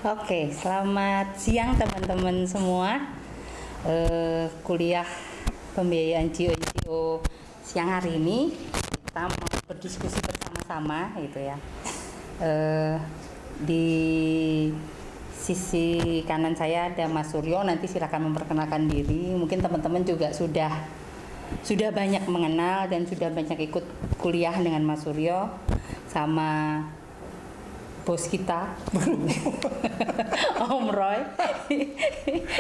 Oke, selamat siang teman-teman semua. Kuliah pembiayaan GO siang hari ini kita mau berdiskusi bersama-sama gitu ya. Di sisi kanan saya ada Mas Suryo, nanti silakan memperkenalkan diri. Mungkin teman-teman juga sudah banyak mengenal dan sudah banyak ikut kuliah dengan Mas Suryo sama bos kita Om Roy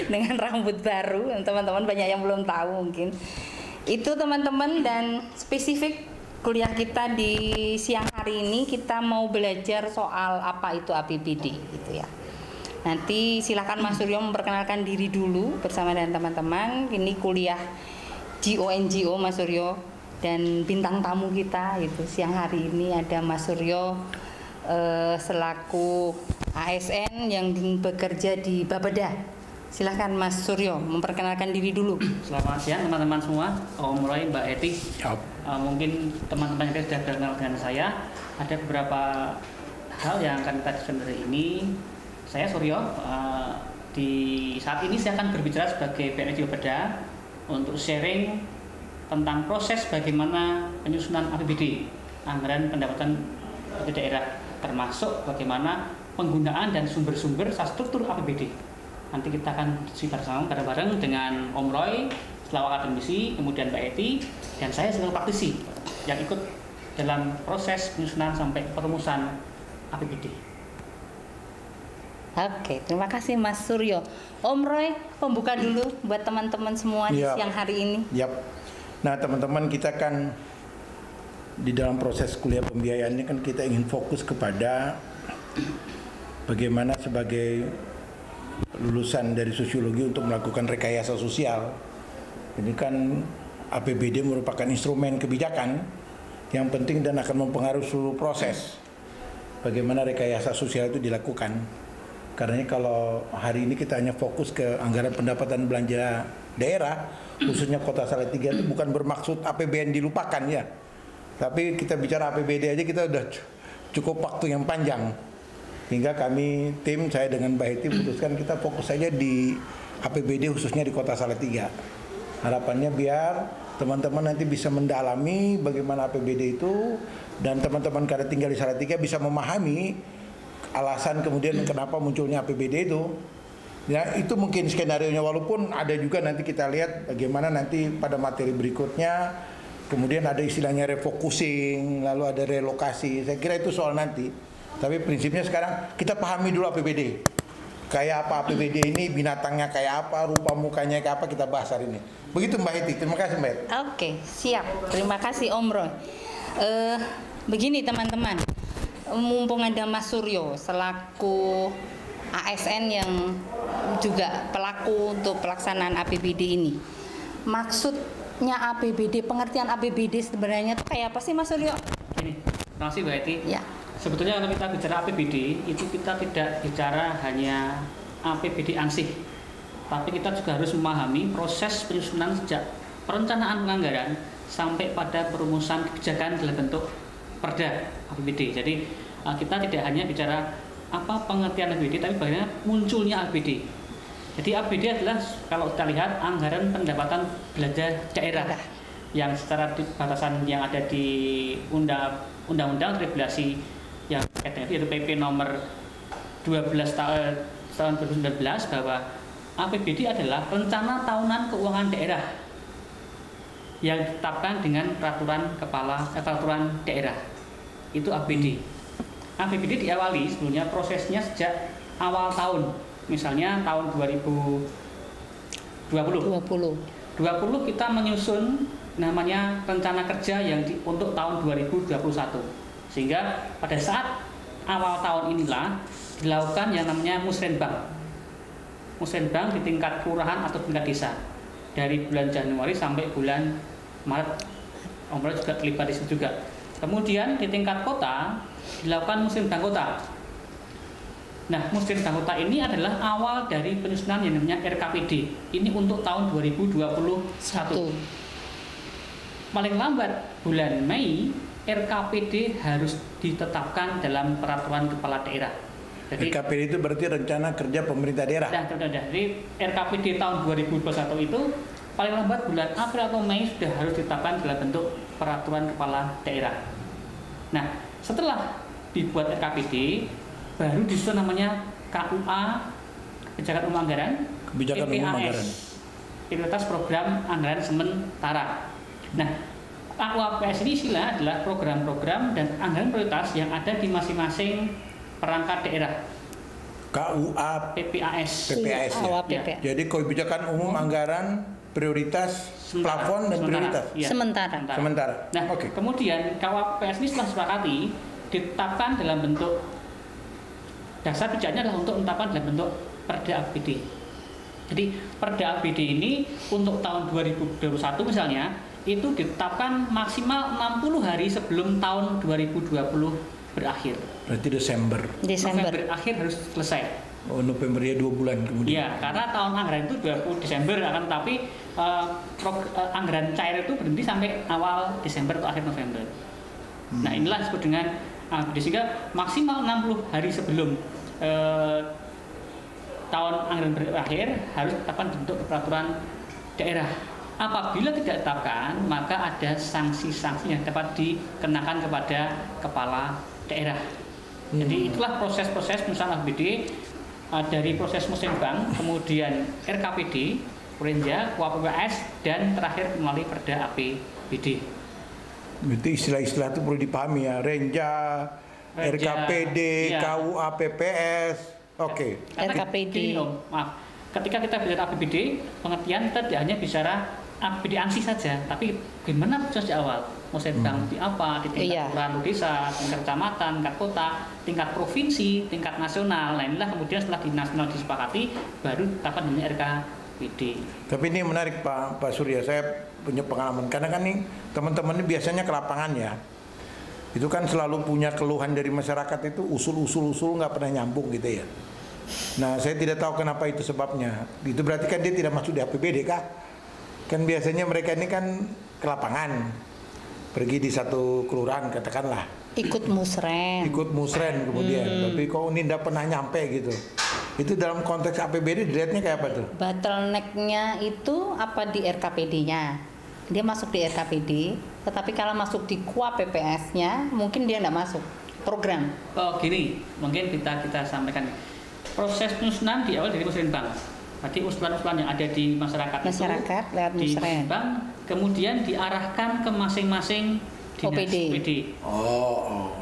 dengan rambut baru. Teman-teman banyak yang belum tahu mungkin itu teman-teman. Dan spesifik kuliah kita di siang hari ini kita mau belajar soal apa itu APBD gitu ya. Nanti silakan Mas Suryo memperkenalkan diri dulu bersama dengan teman-teman. Ini kuliah GO Mas Suryo, dan bintang tamu kita itu siang hari ini ada Mas Suryo selaku ASN yang bekerja di Bapeda. Silahkan Mas Suryo memperkenalkan diri dulu. Selamat siang teman-teman semua, Om Roy, Mbak Eti. Mungkin teman-teman yang sudah kenal dengan saya. Ada beberapa hal yang akan kita diskusikan hari ini. Saya Suryo. Di saat ini saya akan berbicara sebagai PNS Bapeda untuk sharing tentang proses bagaimana penyusunan APBD, anggaran pendapatan daerah, termasuk bagaimana penggunaan dan sumber-sumber struktur APBD. Nanti kita akan diskusi bersama bareng-bareng dengan Om Roy selaku akademisi, kemudian Mbak Eti, dan saya sebagai praktisi yang ikut dalam proses penyusunan sampai perumusan APBD. Oke, terima kasih Mas Suryo. Om Roy, pembuka dulu buat teman-teman semua di siang hari ini. Nah teman-teman, kita kan di dalam proses kuliah pembiayaan ini kan kita ingin fokus kepada bagaimana sebagai lulusan dari sosiologi untuk melakukan rekayasa sosial. Ini kan APBD merupakan instrumen kebijakan yang penting dan akan mempengaruhi seluruh proses bagaimana rekayasa sosial itu dilakukan. Karena kalau hari ini kita hanya fokus ke anggaran pendapatan belanja daerah, khususnya Kota Salatiga, itu bukan bermaksud APBN dilupakan ya. Tapi kita bicara APBD aja kita udah cukup waktu yang panjang. Hingga kami tim saya dengan Mbak Eti putuskan kita fokus saja di APBD khususnya di Kota Salatiga. Harapannya biar teman-teman nanti bisa mendalami bagaimana APBD itu, dan teman-teman karena tinggal di Salatiga bisa memahami alasan kemudian kenapa munculnya APBD itu. Ya, itu mungkin skenario-nya, walaupun ada juga nanti kita lihat bagaimana nanti pada materi berikutnya. Kemudian ada istilahnya refocusing, lalu ada relokasi. Saya kira itu soal nanti. Tapi prinsipnya sekarang kita pahami dulu APBD. Kayak apa APBD ini, binatangnya kayak apa, rupa mukanya kayak apa, kita bahas hari ini. Begitu Mbak Eti. Terima kasih Mbak Eti. Oke, siap. Terima kasih Om Roy. Begini teman-teman, mumpung ada Mas Suryo selaku ASN yang juga pelaku untuk pelaksanaan APBD ini. Maksudnya APBD, pengertian APBD sebenarnya itu kayak apa sih Mas Suryo? Gini, terima kasih Mbak Eti. Ya. Sebetulnya kalau kita bicara APBD, itu kita tidak bicara hanya APBD ansih, tapi kita juga harus memahami proses penyusunan sejak perencanaan penganggaran sampai pada perumusan kebijakan dalam bentuk perda APBD. Jadi kita tidak hanya bicara apa pengertian APBD, tapi bagaimana munculnya APBD. Jadi APBD adalah kalau kita lihat anggaran pendapatan belanja daerah yang secara batasan yang ada di undang-undang regulasi yang yaitu PP nomor 12 tahun 2019 bahwa APBD adalah rencana tahunan keuangan daerah yang ditetapkan dengan peraturan daerah. Itu APBD. APBD diawali sebelumnya prosesnya sejak awal tahun. Misalnya tahun 2020 kita menyusun namanya rencana kerja yang untuk tahun 2021, sehingga pada saat awal tahun inilah dilakukan yang namanya musrenbang di tingkat kelurahan atau tingkat desa dari bulan Januari sampai bulan Maret. Om Roy juga terlibat di situ juga. Kemudian di tingkat kota dilakukan musrenbang kota. Nah, musrenbang kota ini adalah awal dari penyusunan yang namanya RKPD. Ini untuk tahun 2021. Paling lambat bulan Mei RKPD harus ditetapkan dalam peraturan kepala daerah. Jadi RKPD itu berarti rencana kerja pemerintah daerah. Jadi RKPD tahun 2021 itu paling lambat bulan April atau Mei sudah harus ditetapkan dalam bentuk peraturan kepala daerah. Nah, setelah dibuat RKPD, baru disusun namanya KUA, Kebijakan Umum Anggaran, Kebijakan Umum Anggaran. Prioritas Program Anggaran Sementara. Nah, KUAPS ini istilah adalah program-program dan anggaran prioritas yang ada di masing-masing perangkat daerah. KUA PPAS. PPAS ya. PPAS. Jadi kebijakan umum anggaran prioritas plafon dan prioritas. Ya. Sementara. Nah, kemudian KUAPS ini setelah disepakati ditetapkan dalam bentuk dasar pijaknya adalah untuk menetapkan dalam bentuk Perda APBD. Jadi Perda APBD ini untuk tahun 2021 misalnya itu ditetapkan maksimal 60 hari sebelum tahun 2020 berakhir. Berarti Desember. November akhir harus selesai. Oh, November ya 2 bulan kemudian. Iya, karena tahun anggaran itu 20 Desember akan tetapi anggaran cair itu berhenti sampai awal Desember atau akhir November. Nah, inilah disebut dengan sehingga maksimal 60 hari sebelum tahun anggaran berakhir harus ditetapkan bentuk peraturan daerah. Apabila tidak ditetapkan, maka ada sanksi-sanksi yang dapat dikenakan kepada kepala daerah. Jadi itulah proses-proses penyusunan APBD dari proses musrenbang, kemudian RKPD, Renja, KUAPS, dan terakhir melalui Perda APBD. Itu istilah-istilah itu perlu dipahami ya. Renja, RKPD, ya. KUA, PPS. Oke. RKPD. Maaf. Ketika kita bicara APBD, pengertian kita tidak hanya bicara APBD ANSI saja, tapi gimana proses di awal? Musrenbang di apa? Di tingkat kelurahan, desa, tingkat kecamatan, tingkat kota, tingkat provinsi, tingkat nasional. Nah, inilah kemudian setelah di nasional disepakati, baru ditetapkan namanya RKPD. Tapi ini menarik Pak Surya, saya punya pengalaman. Karena kan nih teman-teman ini biasanya ke lapangan ya. Itu kan selalu punya keluhan dari masyarakat itu usul nggak pernah nyambung gitu ya. Nah, saya tidak tahu kenapa itu sebabnya. Itu berarti kan dia tidak masuk di APBD kah? Kan biasanya mereka ini kan ke lapangan, pergi di satu kelurahan katakanlah. Ikut musren kemudian, tapi kok ini tidak pernah nyampe gitu. Itu dalam konteks APBD dilihatnya kayak apa tuh? Bottleneck-nya itu apa di RKPD-nya? Dia masuk di RKPD, tetapi kalau masuk di KUA PPS-nya mungkin dia tidak masuk program. Oh gini, mungkin kita sampaikan proses penyusunan di awal dari musrenbang. Berarti usulan-usulan yang ada di masyarakat itu lewat musren. Kemudian diarahkan ke masing-masing dinas OPD. Oh.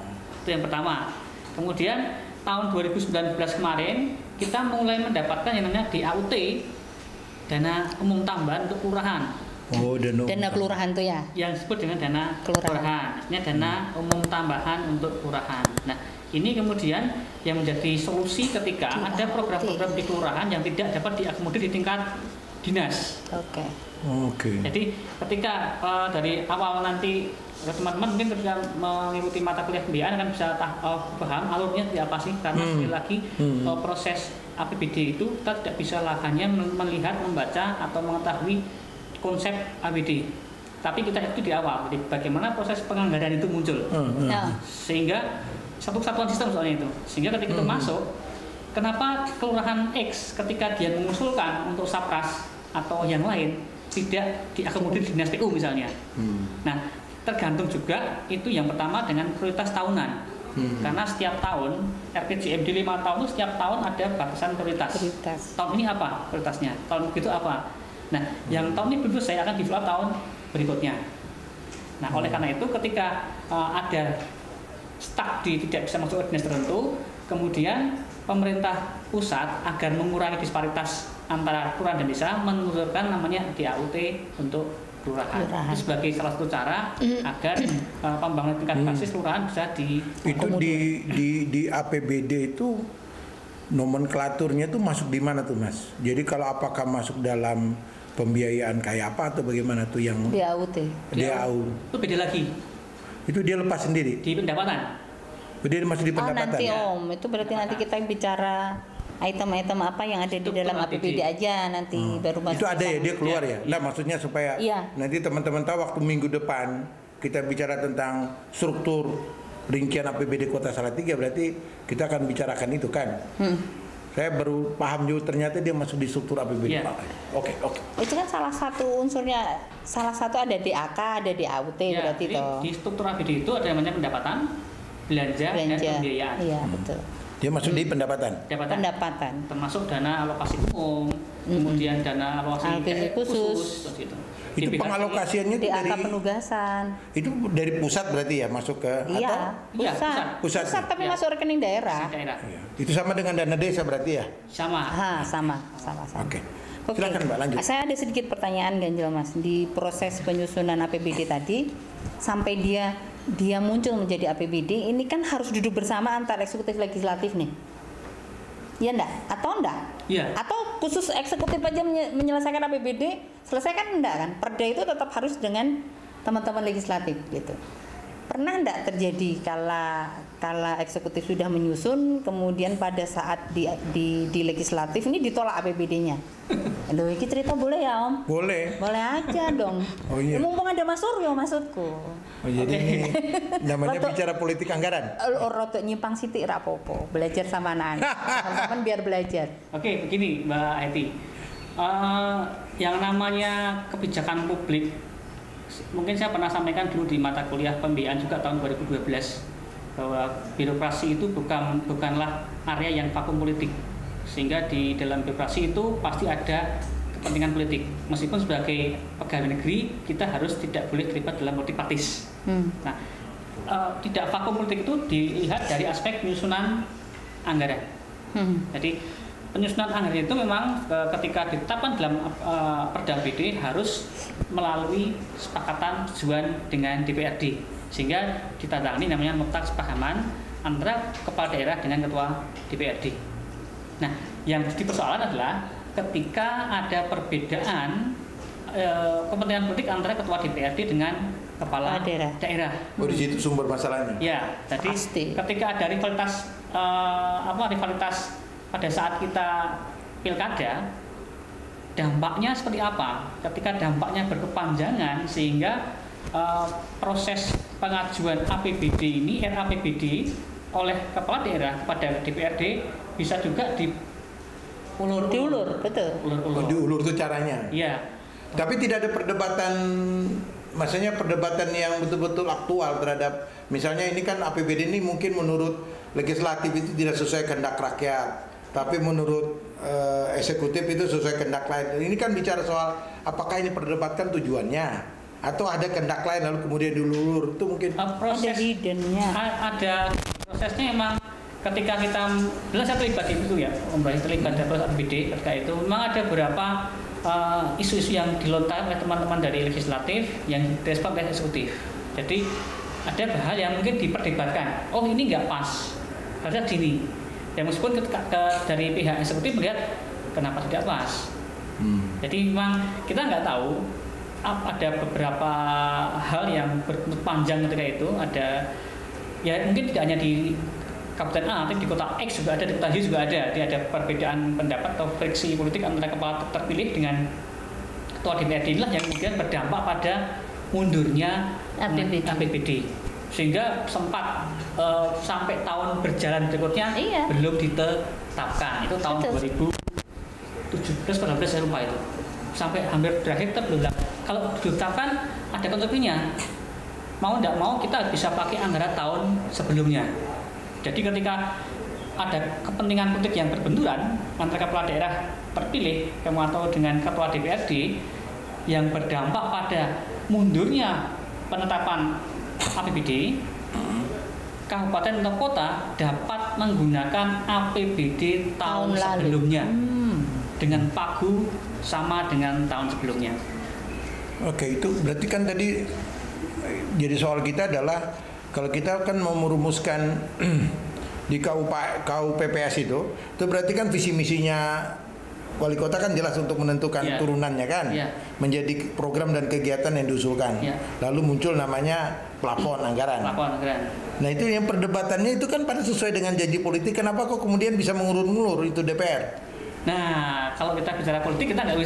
Itu yang pertama. Kemudian tahun 2019 kemarin kita mulai mendapatkan yang namanya DAUT, dana umum tambahan untuk kelurahan. Oh, dana kelurahan tuh ya? Yang disebut dengan dana kelurahan. Artinya dana umum tambahan untuk kelurahan. Nah, ini kemudian yang menjadi solusi ketika ada program-program di kelurahan yang tidak dapat diakomodir di tingkat dinas. Oke. Jadi ketika dari awal nanti teman-teman mungkin ketika mengikuti mata kuliah pembiayaan akan bisa paham alurnya seperti apa sih, karena sekali lagi proses APBD itu kita tidak bisa hanya melihat, membaca atau mengetahui konsep APBD, tapi kita itu di awal. Jadi bagaimana proses penganggaran itu muncul, sehingga satu kesatuan sistem soalnya itu, sehingga ketika itu masuk, kenapa kelurahan X ketika dia mengusulkan untuk sapras atau yang lain tidak diakomodir dinas PU misalnya. Nah, tergantung juga itu yang pertama dengan prioritas tahunan. Karena setiap tahun RPJMD 5 tahun itu setiap tahun ada batasan prioritas. Tahun ini apa prioritasnya? Tahun itu apa? Nah, yang tahun ini belum selesai akan di-follow tahun berikutnya. Nah, oleh karena itu ketika ada stuck di tidak bisa masuk ke dinas tertentu, kemudian pemerintah pusat agar mengurangi disparitas antara kelurahan dan desa menurunkan namanya DAUT untuk kelurahan. Itu sebagai salah satu cara agar pembangunan tingkat basis kelurahan bisa di APBD itu nomenklaturnya tuh masuk di mana tuh Mas? Jadi kalau apakah masuk dalam pembiayaan kayak apa atau bagaimana tuh yang DAUT? Itu beda lagi. Itu dia lepas sendiri di pendapatan. Dia masuk di pendapatan. Nanti itu berarti nanti kita bicara item-item apa yang ada di dalam APBD aja nanti baru masuk. Itu ada ya, dia keluar ya. Nah, maksudnya supaya nanti teman-teman tahu waktu minggu depan kita bicara tentang struktur rincian APBD Kota Salatiga, berarti kita akan bicarakan itu kan. Saya baru paham juga ternyata dia masuk di struktur APBD. Iya. Oke. Itu kan salah satu unsurnya, salah satu ada DAK, ada DAUT berarti jadi toh. di struktur APBD itu ada namanya pendapatan, belanja, dan pembiayaan. Iya, betul. Dia masuk di pendapatan. Pendapatan. Termasuk dana alokasi umum, kemudian dana alokasi khusus. seperti itu. Itu pengalokasiannya itu DAK dari penugasan. itu dari pusat berarti ya masuk ke Iya, Iya, pusat. pusat. Tapi Iya. masuk rekening daerah. daerah. Iya. Itu sama dengan dana desa berarti ya. Sama. Sama. Oke. Oke. Silakan Mbak, lanjut. Saya ada sedikit pertanyaan ganjil Mas di proses penyusunan APBD tadi sampai dia muncul menjadi APBD ini kan harus duduk bersama antar eksekutif legislatif nih. Ya enggak? Atau enggak? Iya. Atau khusus eksekutif aja menyelesaikan APBD, selesaikan enggak kan? Perda itu tetap harus dengan teman-teman legislatif gitu. Pernah enggak terjadi kala eksekutif sudah menyusun, kemudian pada saat di legislatif ini ditolak APBD-nya? Aduh, ini cerita boleh ya Om? Boleh. Boleh aja dong. Oh, iya. Mumpung ada Mas Suryo maksudku. Oh, jadi ini namanya Roto- bicara politik anggaran. Rotok nyimpang sitik rapopo, belajar sama anak-anak. Teman-teman biar belajar. Oke, begini Mbak Eti. Yang namanya kebijakan publik, mungkin saya pernah sampaikan dulu di mata kuliah pembiayaan juga tahun 2012 bahwa birokrasi itu bukanlah area yang vakum politik, sehingga di dalam birokrasi itu pasti ada kepentingan politik. Meskipun sebagai pegawai negeri kita harus tidak boleh terlibat dalam politik praktis. Nah, tidak vakum politik itu dilihat dari aspek penyusunan anggaran. Jadi penyusunan anggaran itu memang ketika ditetapkan dalam Perda APBD harus melalui sepakatan tujuan dengan DPRD, sehingga ditandatangani namanya nota kesepahaman antara kepala daerah dengan ketua DPRD. Nah, yang dipersoalkan adalah ketika ada perbedaan kepentingan politik antara ketua DPRD dengan kepala daerah. Oh, di situ sumber masalahnya. Ya, jadi Pasti. ketika ada rivalitas rivalitas pada saat kita pilkada, dampaknya seperti apa? Ketika dampaknya berkepanjangan sehingga proses pengajuan APBD ini RAPBD oleh kepala daerah kepada DPRD bisa juga Diulur, betul. Oh, diulur itu caranya. Iya. Tapi tidak ada perdebatan, maksudnya perdebatan yang betul-betul aktual terhadap, misalnya ini kan APBD ini mungkin menurut legislatif itu tidak sesuai kehendak rakyat, tapi menurut eksekutif itu sesuai kehendak lain. Ini kan bicara soal apakah ini perdebatkan tujuannya atau ada kehendak lain lalu kemudian diulur, itu mungkin Proses ada hiddennya. ada prosesnya emang ketika kita bilang saya terlibat di itu ya, Om Brais terlibat dalam proses APBD ketika itu memang ada beberapa isu-isu yang dilontarkan oleh teman-teman dari legislatif yang direspon oleh eksekutif. Jadi ada hal yang mungkin diperdebatkan. Oh, ini nggak pas. Harusnya gini. Dan meskipun dari pihak eksekutif melihat kenapa tidak pas. Jadi memang kita nggak tahu. Ada beberapa hal yang berpanjang ketika itu. Ada ya mungkin tidak hanya di Kabupaten A, tapi di kota X juga ada, di kota Y juga ada. Dia ada perbedaan pendapat atau friksi politik antara kepala terpilih dengan ketua DPRD inilah yang kemudian berdampak pada mundurnya APBD. Sehingga sempat sampai tahun berjalan berikutnya belum ditetapkan. Itu tahun 2017 atau 2018 saya lupa itu. Sampai hampir berakhir tetap belum. Kalau ditetapkan ada konsekuensinya. Mau tidak mau kita bisa pakai anggaran tahun sebelumnya. Jadi ketika ada kepentingan politik yang berbenturan antara kepala daerah terpilih atau dengan ketua DPRD yang berdampak pada mundurnya penetapan APBD, kabupaten atau kota dapat menggunakan APBD tahun sebelumnya dengan pagu sama dengan tahun sebelumnya. Oke, itu berarti kan tadi jadi soal kita adalah kalau kita kan mau merumuskan di KUPPS itu berarti kan visi misinya wali kota kan jelas untuk menentukan turunannya kan, menjadi program dan kegiatan yang diusulkan. Lalu muncul namanya plafon anggaran. Nah itu yang perdebatannya itu kan pada sesuai dengan janji politik. Kenapa kok kemudian bisa mengulur-ngulur itu DPR? Nah kalau kita bicara politik kita nggak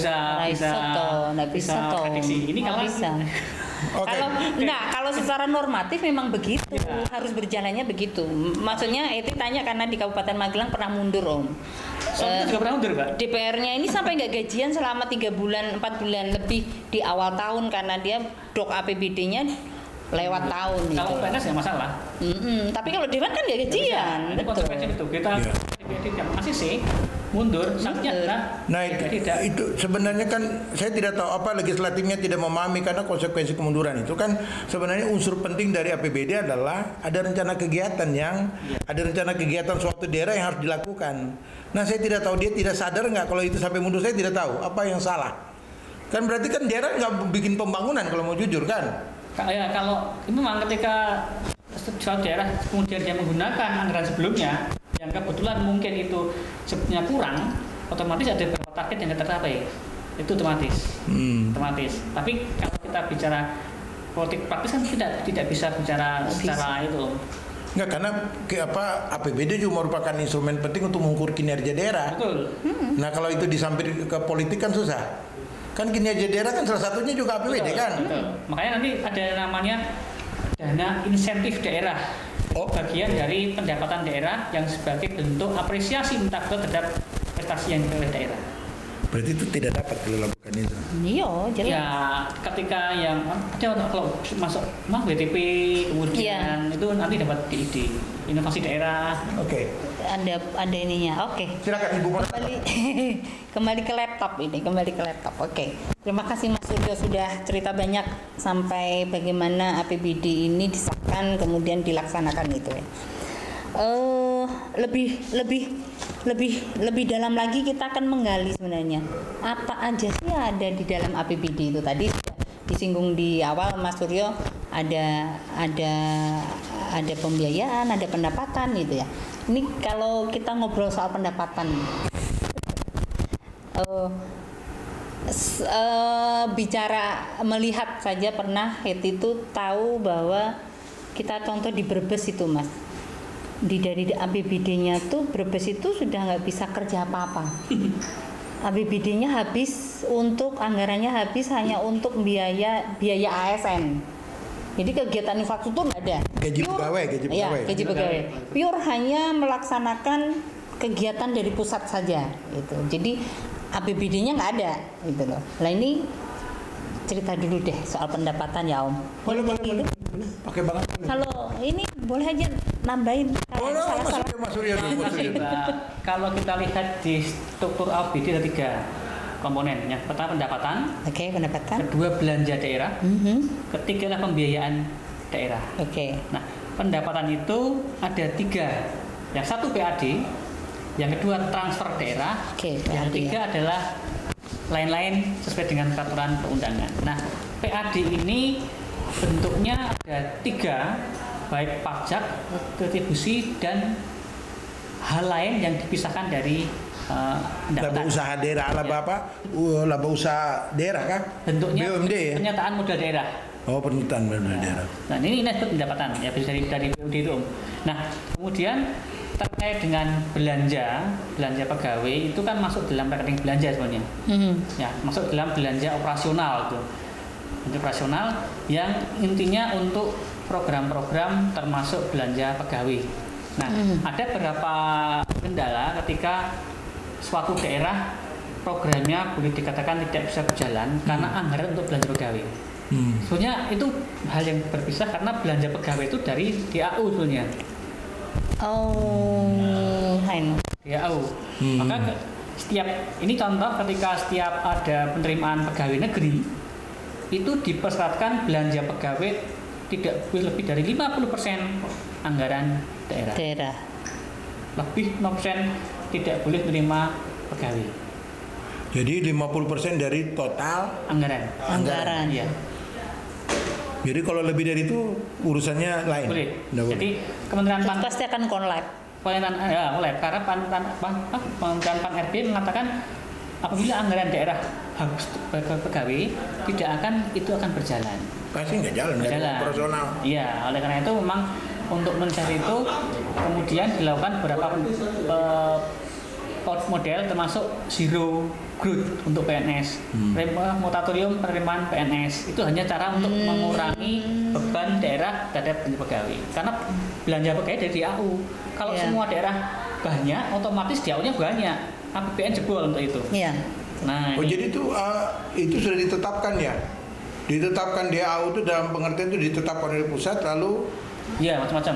bisa prediksi. Ini kalau Oke. Kalau secara normatif memang begitu, harus berjalannya begitu. Maksudnya Eti tanya karena di Kabupaten Magelang pernah mundur Om. Soalnya juga pernah mundur Pak. DPR-nya ini sampai nggak gajian selama 3 bulan, 4 bulan lebih di awal tahun karena dia dok APBD-nya lewat tahun. Kalau PNS nggak masalah. Tapi kalau Dewan kan nggak gajian. Ada konsekuensi itu. Kita DPD yang masih sih mundur, sanksinya adalah Nah itu sebenarnya kan saya tidak tahu apa legislatifnya tidak memahami karena konsekuensi kemunduran itu kan sebenarnya unsur penting dari APBD adalah ada rencana kegiatan ada rencana kegiatan suatu daerah yang harus dilakukan. Nah saya tidak tahu dia tidak sadar nggak kalau itu sampai mundur, saya tidak tahu apa yang salah. Kan berarti kan daerah nggak bikin pembangunan kalau mau jujur kan? Ya kalau memang ketika suatu daerah kemudian dia menggunakan anggaran sebelumnya yang kebetulan mungkin itu sebenarnya kurang, otomatis ada beberapa target yang tercapai, itu otomatis. Tapi kalau kita bicara politik praktis kan tidak bisa bicara secara itu. Enggak, karena APBD juga merupakan instrumen penting untuk mengukur kinerja daerah. Betul. Nah kalau itu disampir ke politik kan susah. Kan kinerja daerah kan salah satunya juga APBD kan. Betul. Makanya nanti ada namanya dana insentif daerah. Bagian dari pendapatan daerah yang sebagai bentuk apresiasi terhadap prestasi yang oleh daerah. Berarti itu tidak dapat dilakukan itu. Iya, jelas. Ya, ketika yang ada kalau masuk BTP kemudian itu nanti dapat DID, inovasi daerah. Oke. Ada ininya. Oke. Silakan Ibu. Kembali ke laptop. Oke. Terima kasih Mas Suryo sudah cerita banyak sampai bagaimana APBD ini disahkan kemudian dilaksanakan itu ya. Lebih dalam lagi kita akan menggali sebenarnya apa aja sih yang ada di dalam APBD itu. Tadi disinggung di awal Mas Suryo ada pembiayaan, ada pendapatan gitu ya. Ini kalau kita ngobrol soal pendapatan bicara melihat saja pernah Heti itu tahu bahwa kita contoh di Brebes itu Mas, dari APBD-nya tuh Brebes itu sudah nggak bisa kerja apa-apa. APBD-nya habis untuk anggarannya habis hanya untuk biaya ASN. Jadi kegiatan infrastruktur nggak ada. Gaji pegawai. Pure hanya melaksanakan kegiatan dari pusat saja gitu. Jadi APBD-nya nggak ada gitu loh. Nah ini cerita dulu deh soal pendapatan ya Om. Boleh. Pakai banget. Kalau ini boleh aja nambahin. Mas Suryo dulu. Kalau kita lihat di struktur APBD ada 3 komponen. Yang pertama pendapatan. Oke, pendapatan. Kedua belanja daerah. Ketiga adalah pembiayaan daerah. Oke. Nah, pendapatan itu ada 3. Yang satu PAD, yang kedua transfer daerah, yang ketiga adalah lain-lain sesuai dengan peraturan perundangan. Nah, PAD ini bentuknya ada 3, baik pajak, retribusi, dan hal lain yang dipisahkan dari laba usaha daerah, laba usaha daerah kah? Bentuknya BUMD ya? Pernyataan modal daerah. Oh, pernyataan modal daerah. Nah, ini pendapatan ya dari BUMD itu Om. Nah, kemudian terkait dengan belanja pegawai itu kan masuk dalam rekening belanja sebenarnya. Ya, masuk dalam belanja operasional itu. Operasional yang intinya untuk program-program termasuk belanja pegawai. Nah, ada beberapa kendala ketika suatu daerah programnya boleh dikatakan tidak bisa berjalan karena anggaran untuk belanja pegawai. Sebenarnya itu hal yang berpisah karena belanja pegawai itu dari DAU sebenarnya. DAU. Maka ini contoh ketika setiap ada penerimaan pegawai negeri itu dipersyaratkan belanja pegawai tidak boleh lebih dari 50% anggaran daerah. Lebih 0% tidak boleh menerima pegawai. Jadi 50% dari total anggaran. Iya. Jadi kalau lebih dari itu urusannya lain. Boleh. Jadi Kementerian PAN pasti akan konlap. Karena Kementerian PAN RB mengatakan apabila anggaran daerah habis pegawai itu akan berjalan. Pasti nggak jalan. Operasional. Iya, oleh karena itu memang untuk mencari itu kemudian dilakukan beberapa model termasuk zero growth untuk PNS, moratorium penerimaan PNS. Itu hanya cara untuk mengurangi beban daerah terhadap belanja pegawai. Karena belanja pegawai dari DAU. Kalau semua daerah banyak, otomatis DAU-nya banyak. APBN jebol untuk itu. Nah, jadi itu sudah ditetapkan ya? Ditetapkan DAU itu dalam pengertian itu ditetapkan oleh pusat lalu? Iya, macam-macam.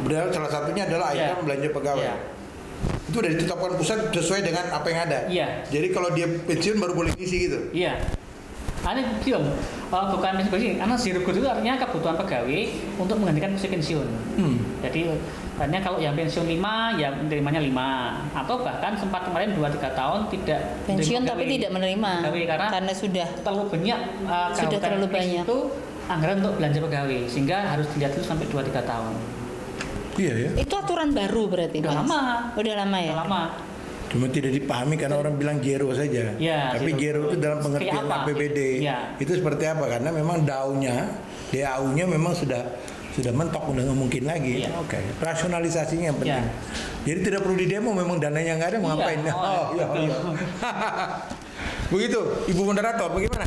Berarti salah satunya adalah item belanja pegawai. Itu sudah ditetapkan pusat sesuai dengan apa yang ada. Jadi kalau dia pensiun baru boleh isi gitu. Ini belum, bukan pensiun, karena zero growth itu artinya kebutuhan pegawai untuk menggantikan usia pensiun. Jadi artinya kalau yang pensiun 5, ya menerimanya 5, atau bahkan sempat kemarin 2-3 tahun tidak pensiun tapi tidak menerima pegawai karena sudah terlalu banyak sudah terlalu banyak itu anggaran untuk belanja pegawai, sehingga harus dilihat dulu sampai 2-3 tahun. Iya ya. Itu aturan baru berarti. Udah lama. Udah lama ya. Udah lama. Cuma tidak dipahami karena orang bilang zero saja. Tapi zero itu dalam pengertian APBD itu seperti apa? Karena memang DAU-nya memang sudah mentok, udah nggak mungkin lagi. Rasionalisasinya yang penting. Jadi tidak perlu didemo, memang dananya nggak ada, mau ngapain? Begitu, Ibu Moderator, bagaimana?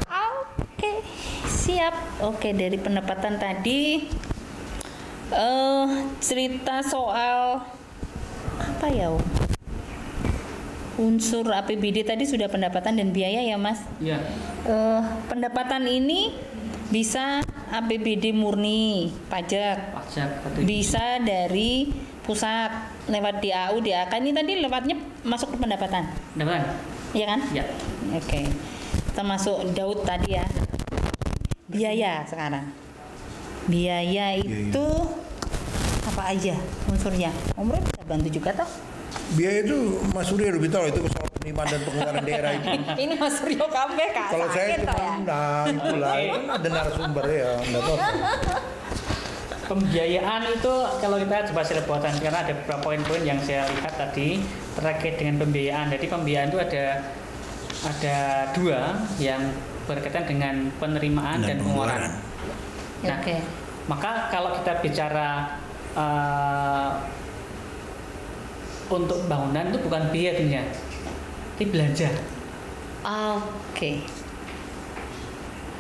Oke, siap. Oke, dari pendapatan tadi cerita soal apa ya? Unsur APBD tadi sudah pendapatan dan biaya ya, Mas? Iya. Pendapatan ini bisa APBD murni, pajak, bisa dari pusat lewat DAU, DAK. Ini tadi lewatnya masuk ke pendapatan. Pendapatan. Iya kan? Iya. Oke. Termasuk Daud tadi ya. Biaya sekarang. Biaya itu apa aja unsurnya? Om Roy bisa bantu juga toh? Biaya itu Mas Suryo lebih tahu, itu soal penerimaan dan pengeluaran daerah itu. Ini Mas Suryo comeback Kak. Kalau saya cuma itulah, itu ada narasumber ya, enggak tahu. Pembiayaan itu kalau kita coba buatan, karena ada beberapa poin-poin yang saya lihat tadi terkait dengan pembiayaan. Jadi pembiayaan itu ada dua yang berkaitan dengan penerimaan dan pengeluaran. Nah, maka kalau kita bicara untuk bangunan itu bukan biaya tentunya, tapi belanja.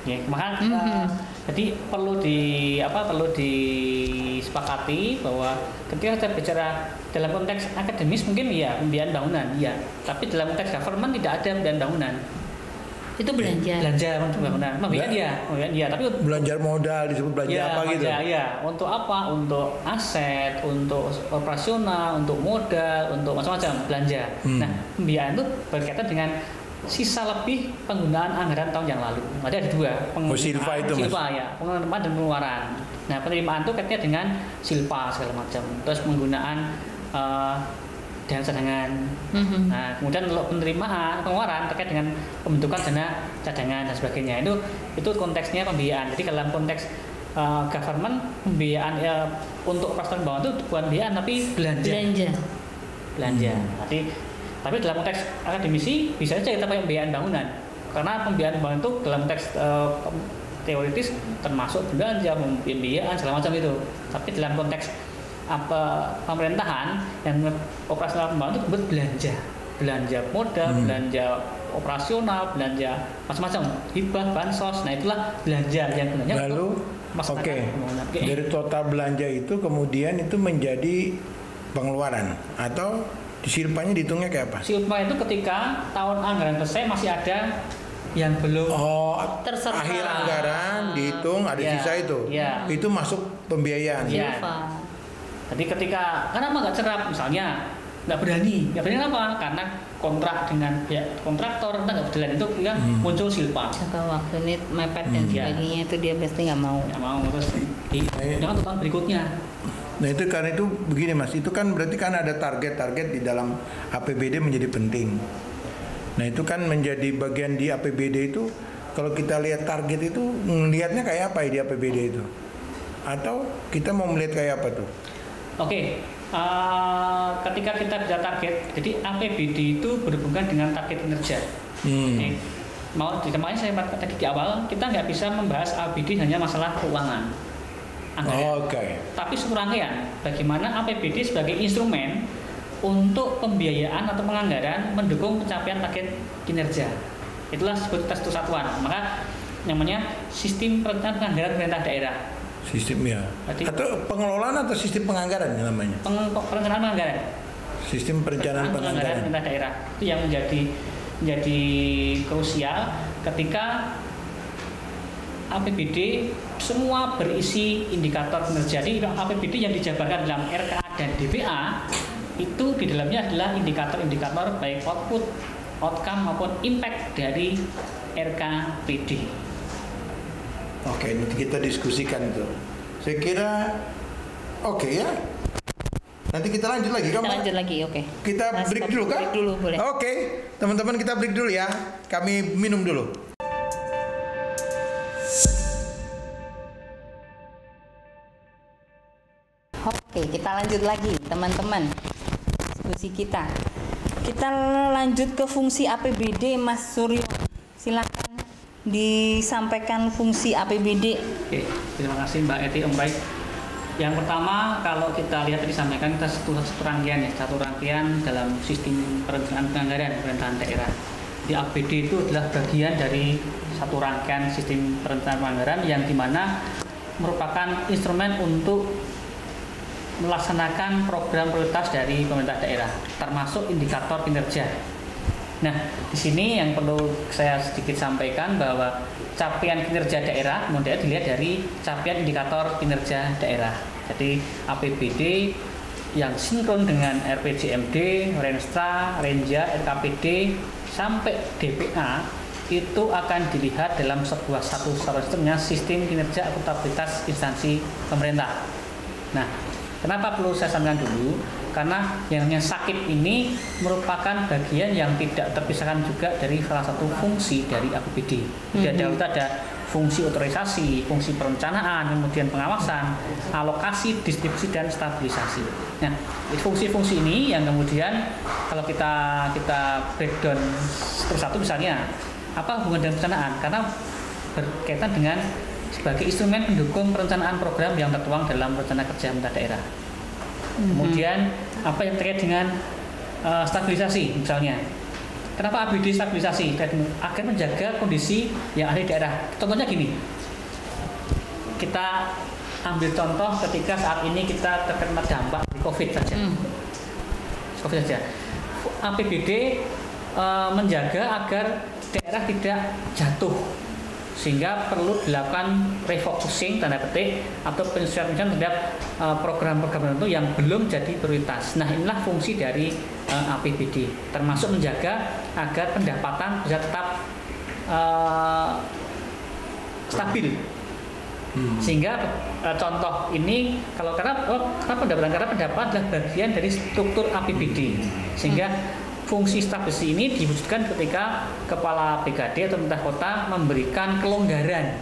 Ya, maka jadi perlu disepakati bahwa ketika kita bicara dalam konteks akademis mungkin ya pembiayaan bangunan, ya, tapi dalam konteks government tidak ada pembiayaan bangunan. Itu belanja bangunan. Pembiayaan ya, tapi belanja modal disebut belanja apa gitu. Ya, untuk apa? Untuk aset, untuk operasional, untuk modal, untuk macam-macam belanja. Nah, pembiayaan itu berkaitan dengan sisa lebih penggunaan anggaran tahun yang lalu. Ada dua, silpa itu Mas. Ya, penerimaan dan pengeluaran. Nah, penerimaan itu kaitannya dengan silpa segala macam. Terus penggunaan dana cadangan. Nah, kemudian kalau penerimaan, pengeluaran terkait dengan pembentukan dana cadangan dan sebagainya. Itu konteksnya pembiayaan. Jadi dalam konteks government, pembiayaan untuk operasional bangunan itu bukan pembiayaan tapi belanja. Tapi dalam konteks akademisi bisa saja kita pakai pembiayaan bangunan. Karena pembiayaan bangunan itu dalam konteks teoritis termasuk belanja, pembiayaan segala macam itu. Tapi dalam konteks pemerintahan yang operasional pembangunan itu belanja modal, belanja operasional, belanja macam-macam, hibah, bansos. Nah, itulah belanja yang gunanya. Lalu dari total belanja itu kemudian itu menjadi pengeluaran atau silpanya dihitungnya kayak apa? Silpa itu ketika tahun anggaran selesai masih ada yang belum terserah. Akhir anggaran dihitung ada sisa itu. Itu masuk pembiayaan. Jadi ketika kenapa nggak cerap, misalnya nggak berani apa? Karena kontrak dengan kontraktor nggak berjalan, itu kan muncul silpa. Jangka waktu ini mepet dan sebagainya, itu dia pasti nggak mau. Terus jangan tahun berikutnya. Nah, itu karena itu begini Mas, itu kan berarti kan ada target-target di dalam APBD menjadi penting. Nah, itu kan menjadi bagian di APBD itu. Kalau kita lihat target itu, ngelihatnya kayak apa ya di APBD itu? Atau kita mau melihat kayak apa tuh? Ketika kita bicara target, jadi APBD itu berhubungan dengan target kinerja. Mau ditempatkan saya tadi di awal, kita nggak bisa membahas APBD hanya masalah keuangan. Tapi sekurang-kurangnya bagaimana APBD sebagai instrumen untuk pembiayaan atau penganggaran mendukung pencapaian target kinerja. Itulah disebut satu satuan. Maka namanya sistem perencanaan penganggaran pemerintah daerah. Sistemnya. Atau pengelolaan atau sistem penganggaran namanya? Perencanaan penganggaran. Sistem perencanaan penganggaran pemerintah daerah itu yang menjadi krusial ketika APBD semua berisi indikator kinerja. Jadi APBD yang dijabarkan dalam RKA dan DPA itu di dalamnya adalah indikator-indikator baik output, outcome maupun impact dari RKPD. Oke, nanti kita diskusikan itu. Saya kira oke ya. Nanti kita lanjut lagi, Kita lanjut lagi, oke. Kita break dulu kan? Break dulu, boleh. Oke, teman-teman kita break dulu ya. Kami minum dulu. Oke, kita lanjut lagi, teman-teman. Diskusi kita. Kita lanjut ke fungsi APBD, Mas Suryo. Silakan disampaikan fungsi APBD. Oke, terima kasih Mbak Eti, Om Baik. Yang pertama, kalau kita lihat tadi sampaikan kita satu rangkaian dalam sistem perencanaan penganggaran pemerintahan daerah. Di APBD itu adalah bagian dari satu rangkaian sistem perencanaan penganggaran yang dimana merupakan instrumen untuk melaksanakan program prioritas dari pemerintah daerah, termasuk indikator kinerja. Nah, di sini yang perlu saya sedikit sampaikan bahwa capaian kinerja daerah kemudian dilihat dari capaian indikator kinerja daerah. Jadi APBD yang sinkron dengan RPJMD, Renstra, Renja, RKPD sampai DPA itu akan dilihat dalam sebuah satu sistemnya sistem kinerja akuntabilitas instansi pemerintah. Nah, kenapa perlu saya sampaikan dulu? Karena yang namanya sakit ini merupakan bagian yang tidak terpisahkan juga dari salah satu fungsi dari APBD. Jadi ada fungsi otorisasi, fungsi perencanaan, kemudian pengawasan, alokasi, distribusi dan stabilisasi. Nah, fungsi-fungsi ini yang kemudian kalau kita breakdown persatu misalnya, apa hubungan dengan perencanaan? Karena berkaitan dengan sebagai instrumen pendukung perencanaan program yang tertuang dalam rencana kerja pemerintah daerah. Kemudian apa yang terkait dengan stabilisasi misalnya. Kenapa APBD stabilisasi? Agar menjaga kondisi yang ada di daerah. Contohnya gini, kita ambil contoh ketika saat ini kita terkena dampak COVID saja. COVID saja. APBD menjaga agar daerah tidak jatuh, sehingga perlu dilakukan refocusing tanda petik atau penyesuaian terhadap program-program tertentu yang belum jadi prioritas. Nah, inilah fungsi dari APBD, termasuk menjaga agar pendapatan bisa tetap stabil. Sehingga contoh ini kalau karena pendapatan adalah bagian dari struktur APBD, sehingga fungsi stabilisasi ini diwujudkan ketika Kepala BKD atau pemerintah kota memberikan kelonggaran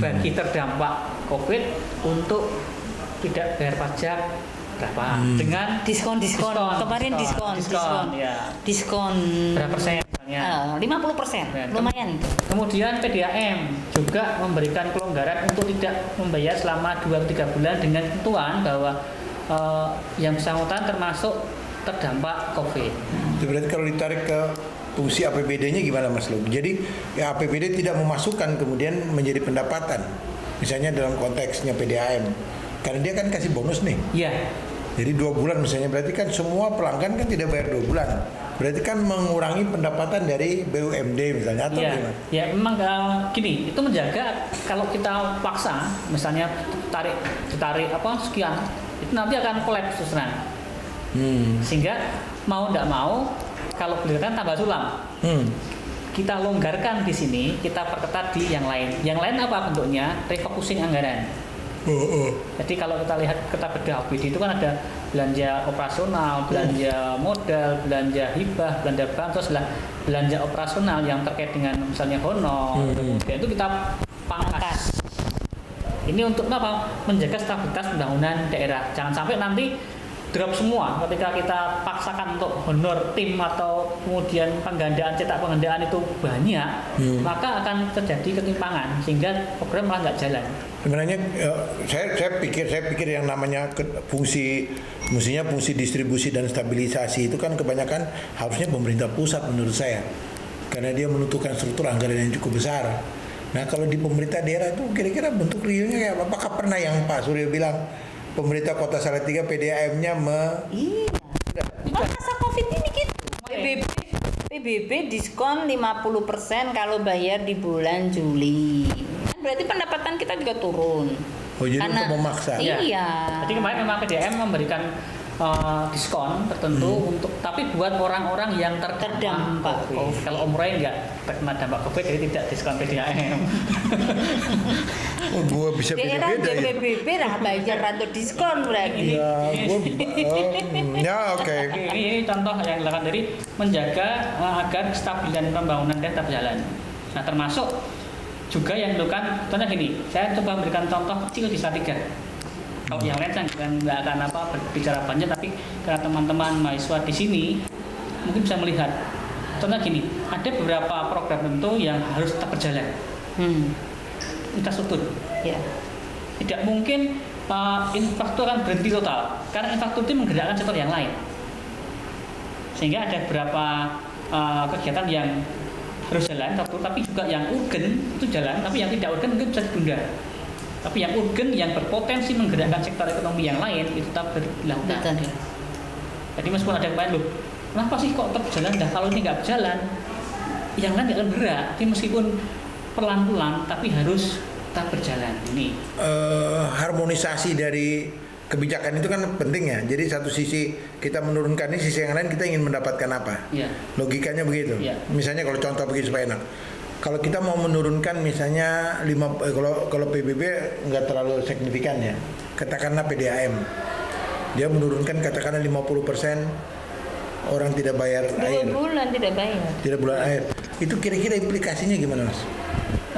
bagi terdampak COVID untuk tidak bayar pajak berapa dengan diskon. Kemarin diskon ya. Diskon berapa persen misalnya? 50%, lumayan. Kemudian PDAM juga memberikan kelonggaran untuk tidak membayar selama 2-3 bulan dengan ketentuan bahwa yang bersangkutan termasuk terdampak COVID. Itu berarti kalau ditarik ke fungsi APBD-nya gimana Mas Lug? Jadi ya APBD tidak memasukkan kemudian menjadi pendapatan. Misalnya dalam konteksnya PDAM. Karena dia kan kasih bonus nih. Iya. Jadi 2 bulan misalnya, berarti kan semua pelanggan kan tidak bayar 2 bulan. Berarti kan mengurangi pendapatan dari BUMD misalnya atau gimana? Ya memang gini, itu menjaga kalau kita paksa misalnya ditarik apa sekian, itu nanti akan kolaps terus. Sehingga mau tidak mau kalau belikan tambah sulam. Kita longgarkan di sini, kita perketat di yang lain. Yang lain apa bentuknya? Refocusing anggaran. Jadi kalau kita lihat kita bedah APBD itu kan ada belanja operasional, belanja modal, belanja hibah, belanja bansos, belanja operasional yang terkait dengan misalnya honor, kemudian itu kita pangkas. Ini untuk apa? Menjaga stabilitas pembangunan daerah. Jangan sampai nanti drop semua ketika kita paksakan untuk honor tim atau kemudian cetak penggandaan itu banyak, maka akan terjadi ketimpangan sehingga program malah nggak jalan. Sebenarnya saya pikir yang namanya fungsi distribusi dan stabilisasi itu kan kebanyakan harusnya pemerintah pusat menurut saya, karena dia menentukan struktur anggaran yang cukup besar. Nah kalau di pemerintah daerah itu kira-kira bentuk realnya kayak apa? Apakah pernah yang Pak Suryo bilang pemerintah Kota Salatiga PDAM-nya Iya. Masa Covid ini gitu. PBB diskon 50% kalau bayar di bulan Juli. Kan berarti pendapatan kita juga turun. Oh jadi untuk memaksa. Iya. Jadi kemarin memang PDAM memberikan diskon tertentu untuk, tapi buat orang-orang yang terdampak COVID. Kalau Om Roy nggak terkena dampak COVID, jadi tidak diskon PDAM. Oh, gua bisa beda-beda ya. PBB lah bayar atau diskon berarti. Ya, oke. Ini contoh yang dilakukan dari menjaga agar kestabilan pembangunan tetap jalan. Nah, termasuk juga yang dilakukan, contohnya gini, saya coba memberikan contoh kecil di Salatiga. Kalau yang lain saya nggak akan berbicara banyak, tapi karena teman-teman mahasiswa di sini mungkin bisa melihat. Contohnya gini, ada beberapa program tertentu yang harus tetap berjalan. Infrastruktur. Ya. Tidak mungkin infrastruktur akan berhenti total, karena infrastruktur itu menggerakkan sektor yang lain. Sehingga ada beberapa kegiatan yang harus jalan, tapi juga yang urgen itu jalan, tapi yang tidak urgen mungkin bisa ditunda. Tapi yang urgen, yang berpotensi menggerakkan sektor ekonomi yang lain itu tetap dilakukan. Jadi meskipun ada kemarin loh, kenapa sih kok tetap berjalan? Dah kalau ini nggak berjalan, yang lain nggak akan bergerak. Jadi meskipun pelan-pelan, tapi harus tetap berjalan. Ini harmonisasi dari kebijakan itu kan penting ya. Jadi satu sisi kita menurunkan ini, sisi yang lain kita ingin mendapatkan apa? Ya. Logikanya begitu. Ya. Misalnya kalau contoh begini supaya enak. Kalau kita mau menurunkan misalnya kalau PBB nggak terlalu signifikan ya, katakanlah PDAM, dia menurunkan katakanlah 50% orang tidak bayar air. 2 bulan tidak bayar. Tidak bulan air. Itu kira-kira implikasinya gimana Mas?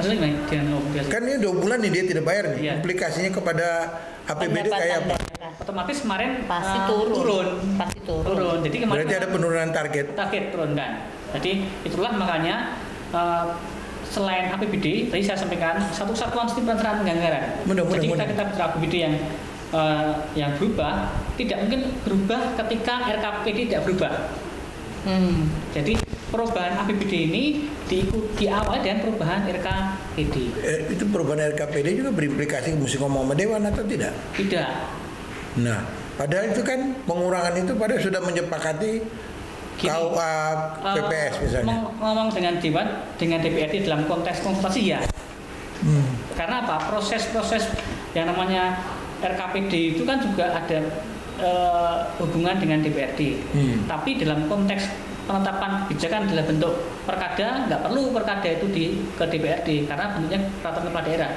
Maksudnya gimana? Kan ini 2 bulan nih dia tidak bayar nih. Iya. Implikasinya kepada APBD kayak apa? Otomatis kemarin pasti turun. Pasti turun. Jadi kemarin berarti ada penurunan target turun kan. Jadi itulah makanya selain APBD, tadi saya sampaikan satu satuan sistem perencanaan anggaran. Jadi kita bicara APBD yang berubah, tidak mungkin berubah ketika RKPD tidak berubah. Jadi perubahan APBD ini diawali dengan perubahan RKPD. Itu perubahan RKPD juga berimplikasi mesti ngomong sama Dewan atau tidak? Tidak. Nah, padahal itu kan pengurangan itu padahal sudah menyepakati KUA PPS misalnya. Ngomong dengan Dewan, dengan DPRD dalam konteks konsultasi ya. Karena apa? Proses-proses yang namanya RKPD itu kan juga ada hubungan dengan DPRD. Tapi dalam konteks penetapan kebijakan dalam bentuk perkada, nggak perlu perkada itu ke DPRD karena bentuknya peraturan kepala daerah.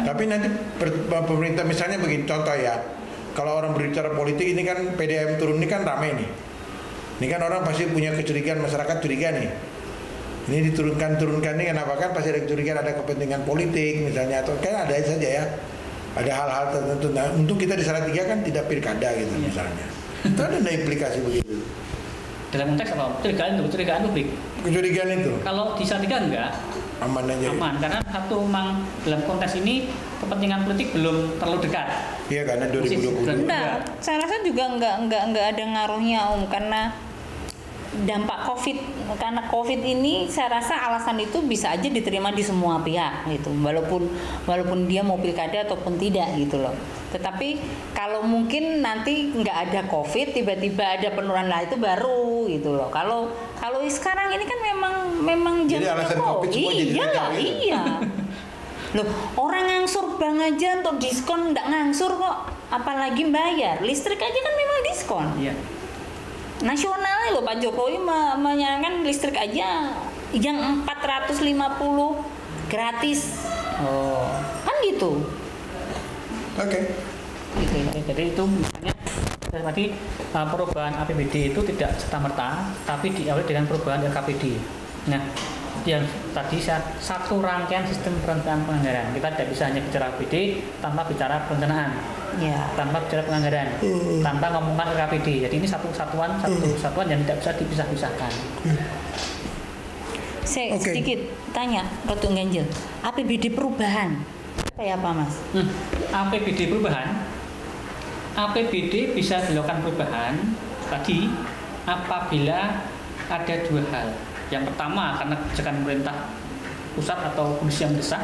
Tapi nanti pemerintah misalnya begini, contoh ya, kalau orang berbicara politik ini kan PDAM turun ini kan ramai nih. Ini kan orang pasti punya kecurigaan, masyarakat curiga nih. Ini diturunkan ini kenapa kan pasti ada kecurigaan, ada kepentingan politik misalnya, atau kan ada saja ya. Ada hal-hal tertentu. Nah, untung kita di Salatiga kan tidak pilkada gitu misalnya. Itu ada implikasi begitu. Dalam konteks apa? Kecurigaan publik. Kecurigaan itu. Kalau di Salatiga enggak. Aman aja. Aman, karena satu memang dalam konteks ini kepentingan politik belum terlalu dekat. Iya, karena 2020. Enggak, saya rasa juga enggak ada ngaruhnya karena dampak COVID, karena COVID ini saya rasa alasan itu bisa aja diterima di semua pihak gitu, walaupun dia mau pilkada ataupun tidak gitu loh. Tetapi kalau mungkin nanti nggak ada COVID, tiba-tiba ada penurunan lah itu baru gitu loh. Kalau sekarang ini kan memang jadi alasan COVID semua jadi iya. Loh, orang ngangsur bank aja untuk diskon nggak ngangsur kok, apalagi bayar listrik aja kan memang diskon. Iya. Nasional loh Pak Jokowi menyarankan listrik aja yang 450 gratis. Oh. Kan gitu. Oke. Gitu. Jadi itu misalnya tadi perubahan APBD itu tidak serta-merta, tapi diawali dengan perubahan RKPD. Nah, yang tadi satu rangkaian sistem perencanaan penganggaran. Kita tidak bisa hanya bicara APBD tanpa bicara perencanaan, tanpa bicara penganggaran, tanpa ngomongkan RKPD. Jadi ini satu satuan yang tidak bisa dipisah-pisahkan. Saya sedikit tanya, Rotu Ganjil, APBD perubahan kayak apa Mas? APBD perubahan, APBD bisa dilakukan perubahan tadi apabila ada dua hal. Yang pertama karena kebijakan pemerintah pusat atau kondisi yang mendesak.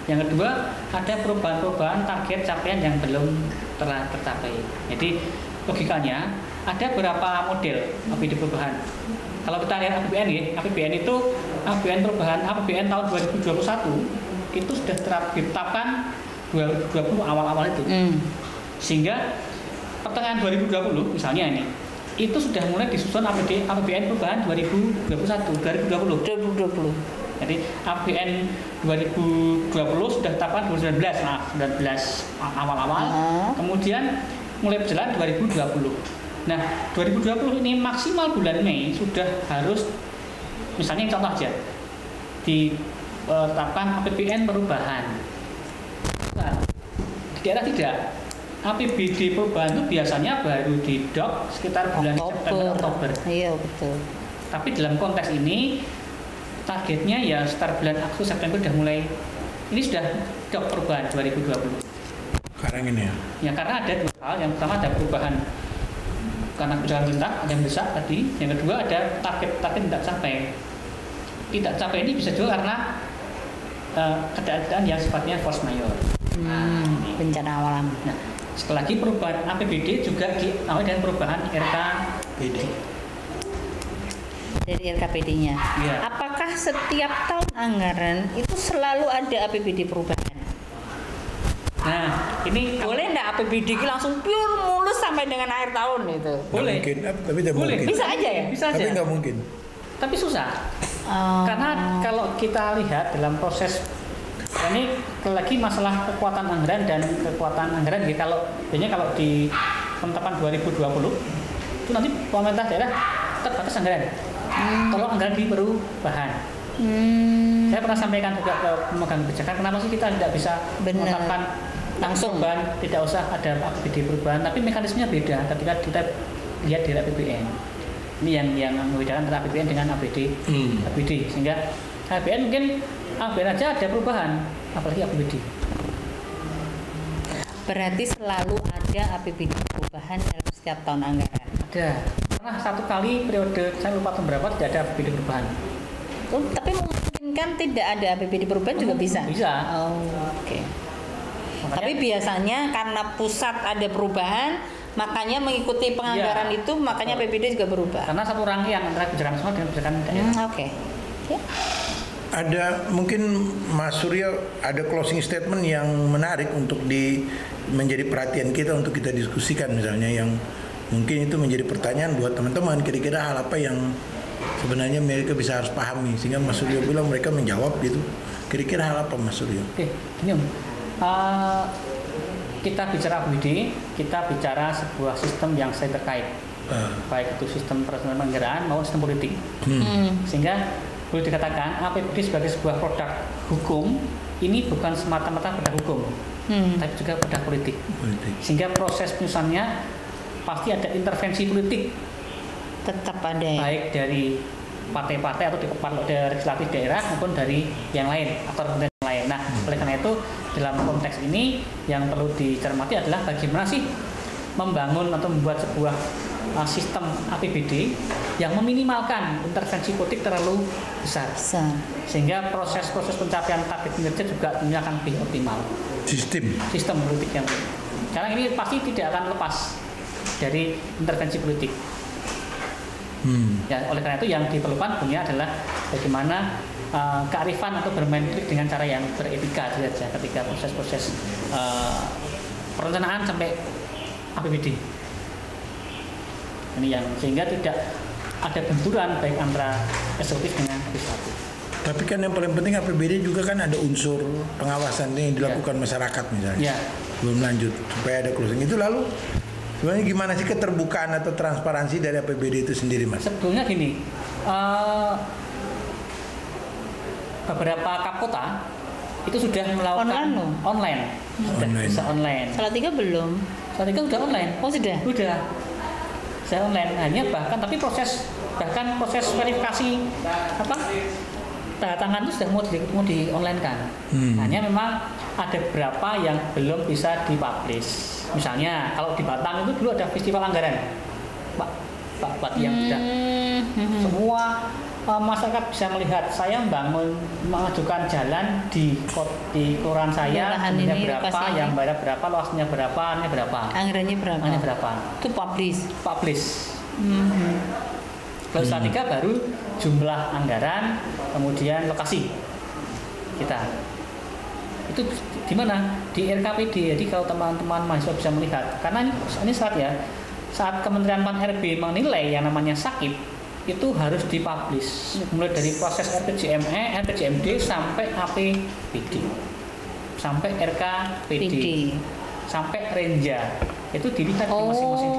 Yang kedua ada perubahan-perubahan target capaian yang belum tercapai. Jadi logikanya ada beberapa model APBD perubahan. Kalau kita lihat APBN ya, APBN itu APBN perubahan APBN tahun 2021 itu sudah ditetapkan 2020 awal-awal itu. Sehingga pertengahan 2020 misalnya ini itu sudah mulai disusun APBN perubahan 2020. Jadi APBN 2020 sudah ditetapkan 2019 awal-awal. Kemudian mulai berjalan 2020. Nah, 2020 ini maksimal bulan Mei sudah harus, misalnya contoh aja, ditetapkan APBN perubahan. Nah, di daerah tidak. APBD perubahan itu biasanya baru didok sekitar bulan September Oktober. Iya betul. Tapi dalam konteks ini targetnya ya sekitar bulan Agustus September sudah mulai. Ini sudah dok perubahan 2020. Sekarang ini ya. Ya karena ada dua hal. Yang pertama ada perubahan karena kebijakan pemerintah yang besar tadi. Yang kedua ada target tidak capai. Tidak capai ini bisa juga karena keadaan yang sifatnya force majeure. Bencana alam. Nah, sekali lagi perubahan APBD juga diawali dengan perubahan RKPD. Dari RKPD-nya. Ya. Apakah setiap tahun anggaran itu selalu ada APBD perubahan? Nah, ini Boleh enggak APBD langsung pure mulus sampai dengan akhir tahun itu? boleh. Mungkin, tapi tidak Boleh. mungkin. Bisa aja ya? Bisa Tapi aja. nggak mungkin. Tapi susah. Karena kalau kita lihat dalam proses ini lagi masalah kekuatan anggaran dan kekuatan anggaran ya, biasanya kalau di penetapan 2020 itu nanti pemerintah daerah terbatas anggaran. Kalau anggaran di perubahan. Saya pernah sampaikan juga ke pemegang kebijakan, kenapa sih kita tidak bisa menetapkan langsung tidak usah ada APBD perubahan, tapi mekanismenya beda ketika kita lihat di APBN. Ini yang membedakan antara APBN dengan APBD, sehingga APBN mungkin APBN aja ada perubahan, apalagi APBD. Berarti selalu ada APBD perubahan dalam setiap tahun anggaran. Ada. Pernah satu kali periode saya lupa tahun berapa tidak ada APBD perubahan. Tapi memungkinkan tidak ada APBD perubahan juga bisa. Bisa. Oh, oke. Makanya, Tapi biasanya karena pusat ada perubahan, makanya mengikuti penganggaran itu, makanya APBD juga berubah. karena satu rangkaian antara kebijakan nasional dengan kebijakan daerah. Oke. Ya. Ada mungkin Mas Suryo ada closing statement yang menarik untuk menjadi perhatian kita untuk kita diskusikan, misalnya yang mungkin itu menjadi pertanyaan buat teman-teman, kira-kira hal apa yang sebenarnya mereka bisa harus pahami, sehingga Mas Suryo bilang mereka menjawab gitu. Kira-kira hal apa Mas Suryo? Oke, gini Om. Kita bicara APBD, kita bicara sebuah sistem yang saya terkait, baik itu sistem perencanaan anggaran maupun sistem politik. Sehingga boleh dikatakan APBD sebagai sebuah produk hukum ini bukan semata-mata produk hukum, tapi juga produk politik. Sehingga proses penyusunannya pasti ada intervensi politik, Tetap ada ya. baik dari partai-partai atau dari legislatif daerah maupun dari yang lain atau kementerian yang lain. Nah, oleh karena itu dalam konteks ini yang perlu dicermati adalah bagaimana sih membangun atau membuat sebuah sistem APBD yang meminimalkan intervensi politik terlalu besar, sehingga proses-proses pencapaian target kinerja juga tentunya akan lebih optimal. Sistem politik yang karena ini pasti tidak akan lepas dari intervensi politik. Ya, oleh karena itu yang diperlukan punya adalah bagaimana kearifan atau bermain politik dengan cara yang beretika saja ketika proses-proses perencanaan sampai APBD. Ini yang sehingga tidak ada benturan baik antara eksekutif dengan legislatif. Tapi kan yang paling penting APBD juga kan ada unsur pengawasan yang dilakukan masyarakat misalnya. Belum lanjut supaya ada closing itu. Lalu sebenarnya gimana sih keterbukaan atau transparansi dari APBD itu sendiri, Mas? Sebetulnya gini, beberapa kapkota itu sudah melakukan Online loh? online. Sudah Online. bisa online. Salatiga belum. Salatiga udah online. Oh sudah. Udah. Saya online. Hanya bahkan proses verifikasi apa? Tanda tangan itu sudah mau di online kan. Hanya memang ada beberapa yang belum bisa dipublish. Misalnya kalau di Batang itu dulu ada festival anggaran. Pak yang sudah semua masyarakat bisa melihat saya mengajukan jalan di kelurahan saya, ini berapa, yang bayar berapa, luasnya berapa, ini berapa, Anggarannya berapa? Itu publish. Kalau Salatiga baru jumlah anggaran, kemudian lokasi kita. Itu di mana? Di RKPD. Jadi kalau teman-teman mahasiswa bisa melihat, karena ini saat Kementerian Pan-RB menilai yang namanya sakit itu harus dipublish, mulai dari proses RPJME, RPJMD sampai APBD, sampai RKPD, sampai Renja, itu dilihat di masing-masing.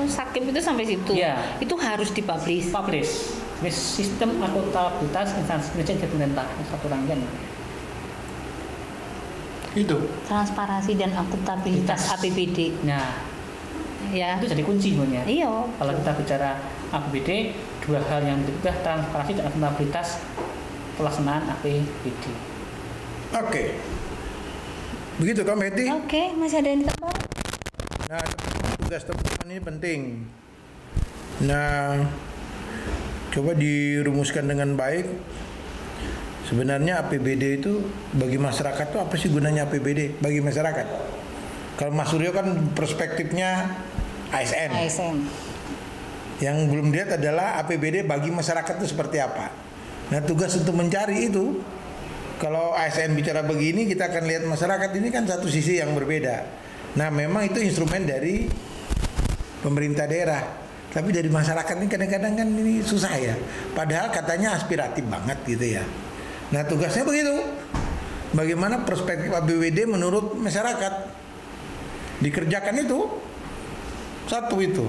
Sakit itu sampai situ. Ya. Itu harus dipublish. Sistem akuntabilitas instansi kerja pemerintah satu rangkaian. Itu. Transparansi dan akuntabilitas APBD. Nah, Ya. itu jadi kunci sebenarnya. Iya. Kalau kita bicara APBD, dua hal yang berubah, transparansi dan akuntabilitas pelaksanaan APBD. Oke. Begitu kan, Betty? Oke, masih ada yang ditambah? Nah, tugas teman-teman ini penting. Nah, coba dirumuskan dengan baik. Sebenarnya APBD itu bagi masyarakat itu apa sih gunanya APBD bagi masyarakat? Kalau Mas Suryo kan perspektifnya ASN. Yang belum lihat adalah APBD bagi masyarakat itu seperti apa. Nah, tugas untuk mencari itu, kalau ASN bicara begini, kita akan lihat masyarakat ini kan satu sisi yang berbeda. Nah, memang itu instrumen dari pemerintah daerah, tapi dari masyarakat ini kadang-kadang kan ini susah ya. Padahal katanya aspiratif banget gitu ya. Nah, tugasnya begitu. Bagaimana perspektif APBD menurut masyarakat? Dikerjakan itu satu itu.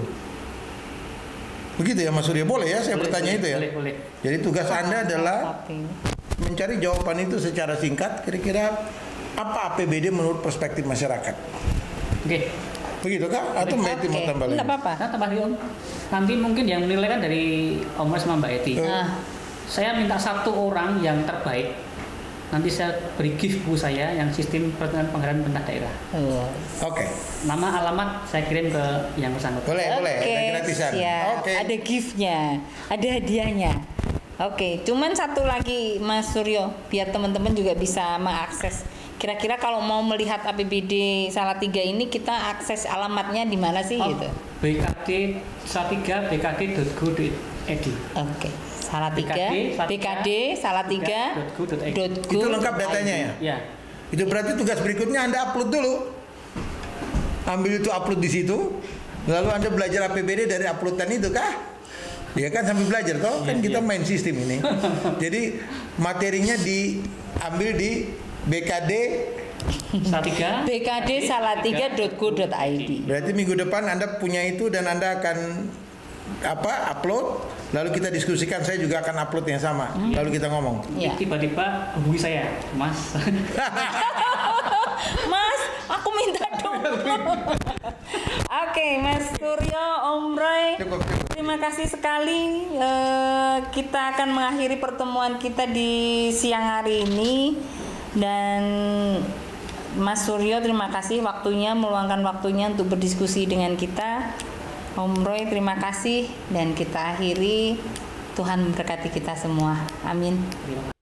Begitu ya Mas Surya, boleh ya saya bertanya itu ya. Boleh. Jadi tugas Anda adalah mencari jawaban itu secara singkat. Kira-kira apa APBD menurut perspektif masyarakat? Oke. Begitu kah? Atau Mbak Eti mau tambah lagi? Enggak apa-apa. Nah, tambah Om. Nanti mungkin yang menilai kan dari Om Mas sama Mbak Eti. Saya minta satu orang yang terbaik. Nanti saya beri gift buku saya yang sistem perhitungan penganggaran pemerintah daerah. Oke. Nama, alamat saya kirim ke yang bersangkutan. Boleh. Gratisan. Siap. Ada giftnya, ada hadiahnya. Oke, cuman satu lagi Mas Suryo, biar teman-teman juga bisa mengakses. Kira-kira kalau mau melihat APBD Salatiga ini, kita akses alamatnya di mana sih gitu? BKD Salatiga, bkd.go.id. Oke. BKD Salatiga.go.id. Itu lengkap datanya ya? Ya. Itu berarti tugas berikutnya Anda upload dulu. Ambil itu upload di situ. Lalu Anda belajar APBD dari uploadan itu kah? Ya kan sambil belajar toh, kan kita main sistem ini. Jadi materinya diambil di BKD Salatiga.go.id. Berarti minggu depan Anda punya itu dan Anda akan upload, lalu kita diskusikan. Saya juga akan upload yang sama, lalu kita ngomong. Ya. Tiba-tiba hubungi saya, Mas. Mas, aku minta dong. Oke, Mas Suryo, Om Roy, terima kasih sekali. Kita akan mengakhiri pertemuan kita di siang hari ini. Dan Mas Suryo, terima kasih meluangkan waktunya untuk berdiskusi dengan kita. Om Roy, terima kasih. Dan kita akhiri. Tuhan memberkati kita semua. Amin. Terima